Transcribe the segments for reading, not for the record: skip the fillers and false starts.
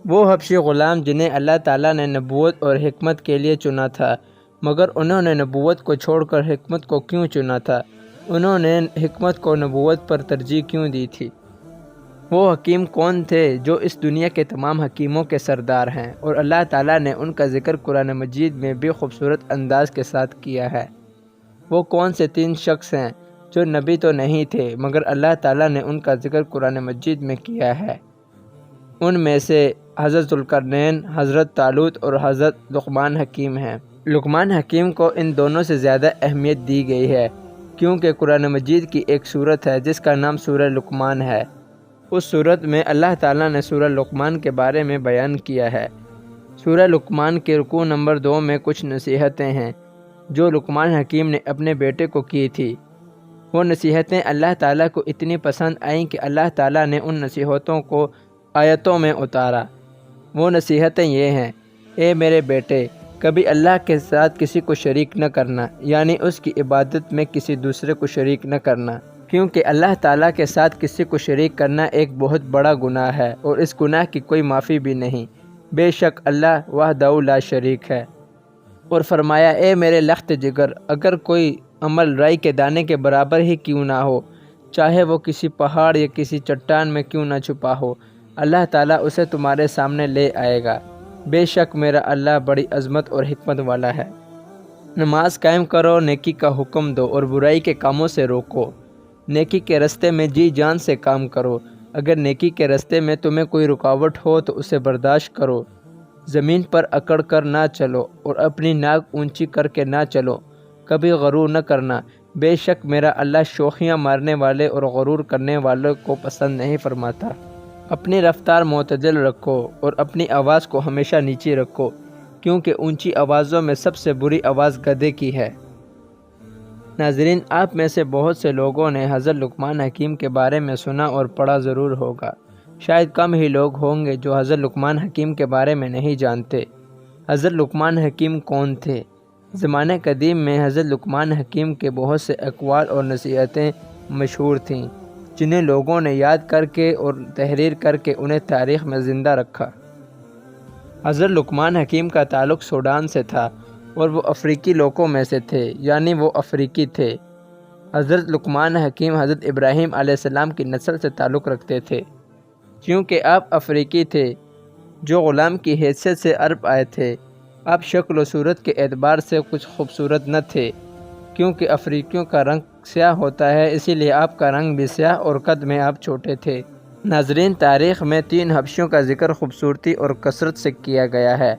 وہ حبشی غلام جنہیں اللہ تعالیٰ نے نبوت اور حکمت کے لیے چنا تھا، مگر انہوں نے نبوت کو چھوڑ کر حکمت کو کیوں چنا تھا؟ انہوں نے حکمت کو نبوت پر ترجیح کیوں دی تھی؟ وہ حکیم کون تھے جو اس دنیا کے تمام حکیموں کے سردار ہیں، اور اللہ تعالیٰ نے ان کا ذکر قرآن مجید میں بھی خوبصورت انداز کے ساتھ کیا ہے؟ وہ کون سے 3 شخص ہیں جو نبی تو نہیں تھے مگر اللہ تعالیٰ نے ان کا ذکر قرآن مجید میں کیا ہے؟ ان میں سے حضرت ذوالقرنین، حضرت طالوت اور حضرت لقمان حکیم ہیں۔ لقمان حکیم کو ان دونوں سے زیادہ اہمیت دی گئی ہے کیونکہ قرآن مجید کی ایک سورت ہے جس کا نام سورہ لقمان ہے۔ اس سورت میں اللہ تعالیٰ نے سورہ لقمان کے بارے میں بیان کیا ہے۔ سورہ لقمان کے رکوع نمبر 2 میں کچھ نصیحتیں ہیں جو لقمان حکیم نے اپنے بیٹے کو کی تھی۔ وہ نصیحتیں اللہ تعالیٰ کو اتنی پسند آئیں کہ اللہ تعالیٰ نے ان نصیحتوں کو آیتوں میں اتارا۔ وہ نصیحتیں یہ ہیں: اے میرے بیٹے، کبھی اللہ کے ساتھ کسی کو شریک نہ کرنا، یعنی اس کی عبادت میں کسی دوسرے کو شریک نہ کرنا، کیونکہ اللہ تعالیٰ کے ساتھ کسی کو شریک کرنا ایک بہت بڑا گناہ ہے اور اس گناہ کی کوئی معافی بھی نہیں۔ بے شک اللہ وحدہ لا شریک ہے۔ اور فرمایا: اے میرے لخت جگر، اگر کوئی عمل رائی کے دانے کے برابر ہی کیوں نہ ہو، چاہے وہ کسی پہاڑ یا کسی چٹان میں کیوں نہ چھپا ہو، اللہ تعالیٰ اسے تمہارے سامنے لے آئے گا۔ بے شک میرا اللہ بڑی عظمت اور حکمت والا ہے۔ نماز قائم کرو، نیکی کا حکم دو اور برائی کے کاموں سے روکو۔ نیکی کے رستے میں جی جان سے کام کرو۔ اگر نیکی کے رستے میں تمہیں کوئی رکاوٹ ہو تو اسے برداشت کرو۔ زمین پر اکڑ کر نہ چلو اور اپنی ناک اونچی کر کے نہ چلو۔ کبھی غرور نہ کرنا، بے شک میرا اللہ شوخیاں مارنے والے اور غرور کرنے والوں کو پسند نہیں فرماتا۔ اپنی رفتار معتدل رکھو اور اپنی آواز کو ہمیشہ نیچی رکھو، کیونکہ اونچی آوازوں میں سب سے بری آواز گدھے کی ہے۔ ناظرین، آپ میں سے بہت سے لوگوں نے حضرت لقمان حکیم کے بارے میں سنا اور پڑھا ضرور ہوگا۔ شاید کم ہی لوگ ہوں گے جو حضرت لقمان حکیم کے بارے میں نہیں جانتے۔ حضرت لقمان حکیم کون تھے؟ زمانہ قدیم میں حضرت لقمان حکیم کے بہت سے اقوال اور نصیحتیں مشہور تھیں جنہیں لوگوں نے یاد کر کے اور تحریر کر کے انہیں تاریخ میں زندہ رکھا۔ حضرت لقمان حکیم کا تعلق سوڈان سے تھا اور وہ افریقی لوگوں میں سے تھے، یعنی وہ افریقی تھے۔ حضرت لقمان حکیم حضرت ابراہیم علیہ السلام کی نسل سے تعلق رکھتے تھے، کیونکہ آپ افریقی تھے جو غلام کی حیثیت سے عرب آئے تھے۔ آپ شکل و صورت کے اعتبار سے کچھ خوبصورت نہ تھے، کیونکہ افریقیوں کا رنگ سیاہ ہوتا ہے، اسی لیے آپ کا رنگ بھی سیاہ اور قد میں آپ چھوٹے تھے۔ ناظرین، تاریخ میں 3 حبشیوں کا ذکر خوبصورتی اور کثرت سے کیا گیا ہے،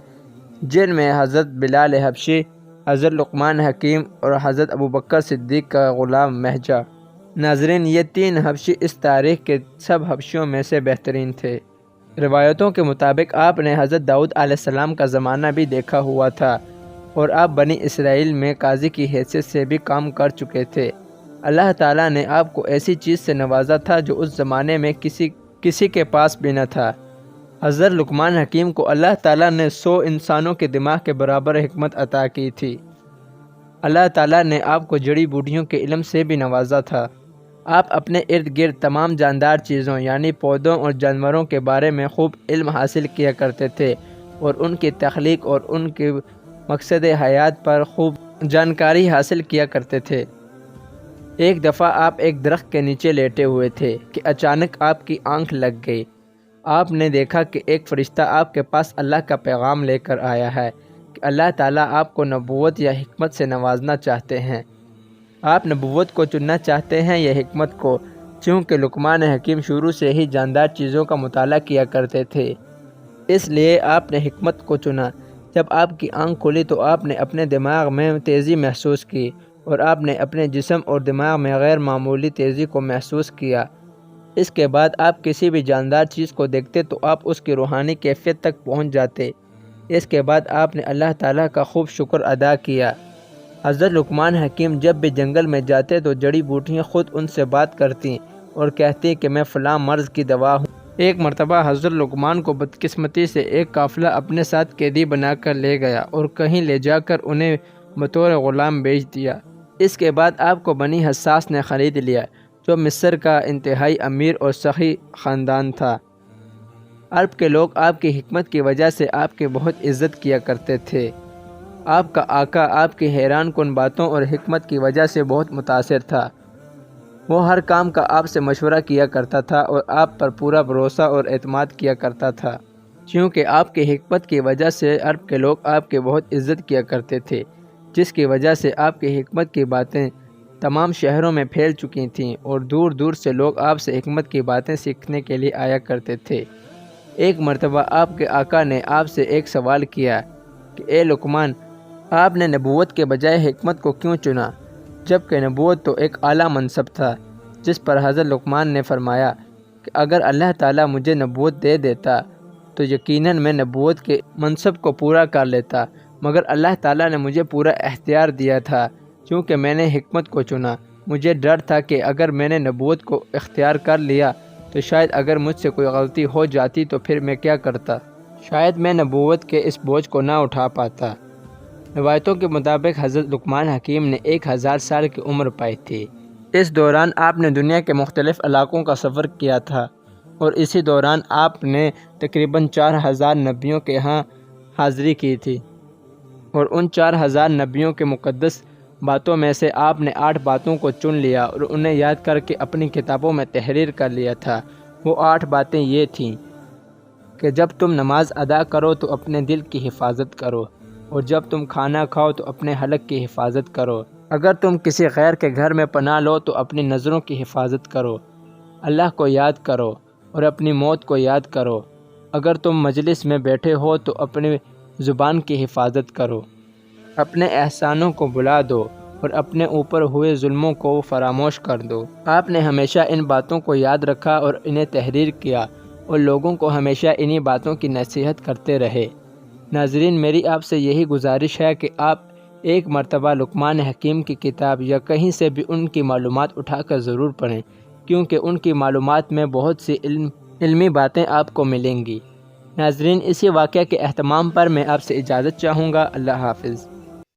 جن میں حضرت بلال حبشی، حضرت لقمان حکیم اور حضرت ابوبکر صدیق کا غلام مہجہ۔ ناظرین، یہ 3 حبشی اس تاریخ کے سب حبشیوں میں سے بہترین تھے۔ روایتوں کے مطابق آپ نے حضرت داؤد علیہ السلام کا زمانہ بھی دیکھا ہوا تھا اور آپ بنی اسرائیل میں قاضی کی حیثیت سے بھی کام کر چکے تھے۔ اللہ تعالیٰ نے آپ کو ایسی چیز سے نوازا تھا جو اس زمانے میں کسی کے پاس بھی نہ تھا۔ حضرت لقمان حکیم کو اللہ تعالیٰ نے 100 انسانوں کے دماغ کے برابر حکمت عطا کی تھی۔ اللہ تعالیٰ نے آپ کو جڑی بوٹیوں کے علم سے بھی نوازا تھا۔ آپ اپنے ارد گرد تمام جاندار چیزوں یعنی پودوں اور جانوروں کے بارے میں خوب علم حاصل کیا کرتے تھے اور ان کی تخلیق اور ان کے مقصد حیات پر خوب جانکاری حاصل کیا کرتے تھے۔ ایک دفعہ آپ ایک درخت کے نیچے لیٹے ہوئے تھے کہ اچانک آپ کی آنکھ لگ گئی۔ آپ نے دیکھا کہ ایک فرشتہ آپ کے پاس اللہ کا پیغام لے کر آیا ہے کہ اللہ تعالیٰ آپ کو نبوت یا حکمت سے نوازنا چاہتے ہیں۔ آپ نبوت کو چننا چاہتے ہیں یا حکمت کو؟ چونکہ لقمان حکیم شروع سے ہی جاندار چیزوں کا مطالعہ کیا کرتے تھے، اس لیے آپ نے حکمت کو چنا۔ جب آپ کی آنکھ کھلی تو آپ نے اپنے دماغ میں تیزی محسوس کی اور آپ نے اپنے جسم اور دماغ میں غیر معمولی تیزی کو محسوس کیا۔ اس کے بعد آپ کسی بھی جاندار چیز کو دیکھتے تو آپ اس کی روحانی کیفیت تک پہنچ جاتے۔ اس کے بعد آپ نے اللہ تعالیٰ کا خوب شکر ادا کیا۔ حضرت لقمان حکیم جب بھی جنگل میں جاتے تو جڑی بوٹیاں خود ان سے بات کرتیں اور کہتی کہ میں فلاں مرض کی دوا ہوں۔ ایک مرتبہ حضرت لقمان کو بدقسمتی سے ایک قافلہ اپنے ساتھ قیدی بنا کر لے گیا اور کہیں لے جا کر انہیں بطور غلام بیچ دیا۔ اس کے بعد آپ کو بنی حساس نے خرید لیا، جو مصر کا انتہائی امیر اور سخی خاندان تھا۔ عرب کے لوگ آپ کی حکمت کی وجہ سے آپ کی بہت عزت کیا کرتے تھے۔ آپ کا آقا آپ کی حیران کن باتوں اور حکمت کی وجہ سے بہت متاثر تھا۔ وہ ہر کام کا آپ سے مشورہ کیا کرتا تھا اور آپ پر پورا بھروسہ اور اعتماد کیا کرتا تھا، کیونکہ آپ کی حکمت کی وجہ سے عرب کے لوگ آپ کی بہت عزت کیا کرتے تھے، جس کی وجہ سے آپ کی حکمت کی باتیں تمام شہروں میں پھیل چکی تھیں اور دور دور سے لوگ آپ سے حکمت کی باتیں سیکھنے کے لیے آیا کرتے تھے۔ ایک مرتبہ آپ کے آقا نے آپ سے ایک سوال کیا کہ اے لقمان، آپ نے نبوت کے بجائے حکمت کو کیوں چنا، جبکہ نبوت تو ایک اعلیٰ منصب تھا؟ جس پر حضرت لقمان نے فرمایا کہ اگر اللہ تعالیٰ مجھے نبوت دے دیتا تو یقیناً میں نبوت کے منصب کو پورا کر لیتا، مگر اللہ تعالیٰ نے مجھے پورا اختیار دیا تھا کیونکہ میں نے حکمت کو چنا۔ مجھے ڈر تھا کہ اگر میں نے نبوت کو اختیار کر لیا تو شاید اگر مجھ سے کوئی غلطی ہو جاتی تو پھر میں کیا کرتا، شاید میں نبوت کے اس بوجھ کو نہ اٹھا پاتا۔ روایتوں کے مطابق حضرت لقمان حکیم نے 1000 سال کی عمر پائی تھی۔ اس دوران آپ نے دنیا کے مختلف علاقوں کا سفر کیا تھا اور اسی دوران آپ نے تقریباً 4000 نبیوں کے ہاں حاضری کی تھی، اور ان 4000 نبیوں کے مقدس باتوں میں سے آپ نے 8 باتوں کو چن لیا اور انہیں یاد کر کے اپنی کتابوں میں تحریر کر لیا تھا۔ وہ 8 باتیں یہ تھیں کہ جب تم نماز ادا کرو تو اپنے دل کی حفاظت کرو، اور جب تم کھانا کھاؤ تو اپنے حلق کی حفاظت کرو، اگر تم کسی غیر کے گھر میں پناہ لو تو اپنی نظروں کی حفاظت کرو، اللہ کو یاد کرو اور اپنی موت کو یاد کرو، اگر تم مجلس میں بیٹھے ہو تو اپنی زبان کی حفاظت کرو، اپنے احسانوں کو بلا دو اور اپنے اوپر ہوئے ظلموں کو فراموش کر دو۔ آپ نے ہمیشہ ان باتوں کو یاد رکھا اور انہیں تحریر کیا اور لوگوں کو ہمیشہ انہی باتوں کی نصیحت کرتے رہے۔ ناظرین، میری آپ سے یہی گزارش ہے کہ آپ ایک مرتبہ لقمان حکیم کی کتاب یا کہیں سے بھی ان کی معلومات اٹھا کر ضرور پڑھیں، کیونکہ ان کی معلومات میں بہت سی علمی باتیں آپ کو ملیں گی۔ ناظرین، اسی واقعہ کے اہتمام پر میں آپ سے اجازت چاہوں گا۔ اللہ حافظ۔